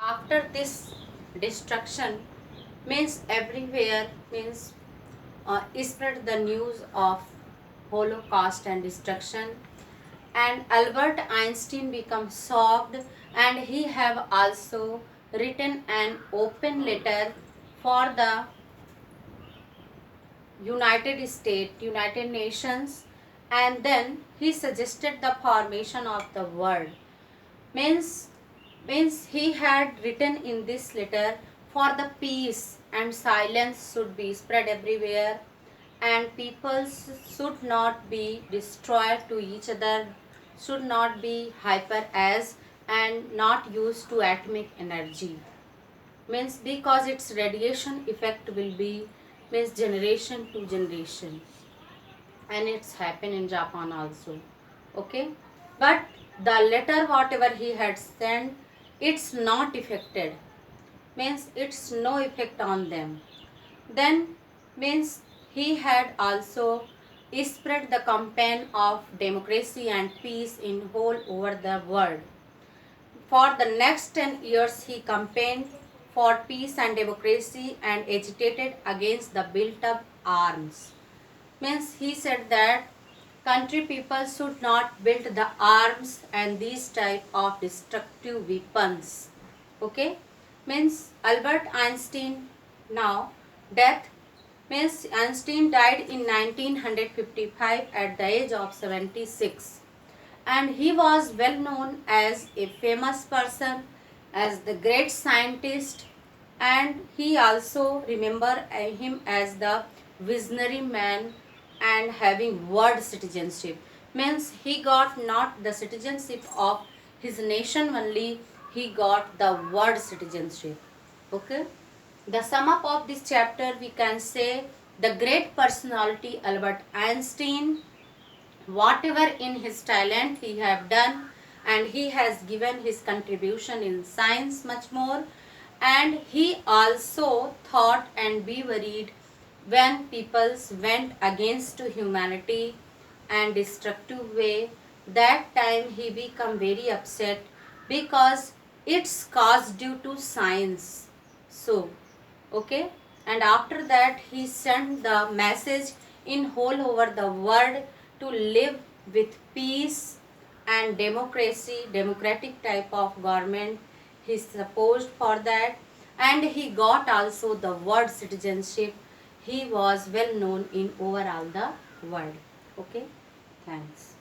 after this destruction means everywhere means spread the news of Holocaust and destruction, and Albert Einstein became shocked, and he have also written an open letter for the United Nations, and then he suggested the formation of the world. Means he had written in this letter for the peace and silence should be spread everywhere, and people should not be destroyed to each other, should not be hyper as and not used to atomic energy, means because its radiation effect will be means generation to generation, and it's happened in Japan also. Okay, but the letter whatever he had sent, it's not affected, means it's no effect on them. Then means he had also spread the campaign of democracy and peace in whole over the world. For the next 10 years, he campaigned for peace and democracy and agitated against the built up arms. Means he said that country people should not build the arms and these type of destructive weapons. Okay? Means Albert Einstein now death means Einstein died in 1955 at the age of 76, and he was well known as a famous person, as the great scientist, and he also remember him as the visionary man and having world citizenship, means he got not the citizenship of his nation only, he got the world citizenship. Okay, the sum up of this chapter we can say the great personality Albert Einstein, whatever in his talent he have done, and he has given his contribution in science much more, and he also thought and be worried when peoples went against to humanity and destructive way. That time he become very upset because it's caused due to science. So okay, and after that he sent the message in whole over the world to live with peace and democracy, democratic type of government he supposed for that, and he got also the world citizenship. He was well known in overall the world. Okay, thanks.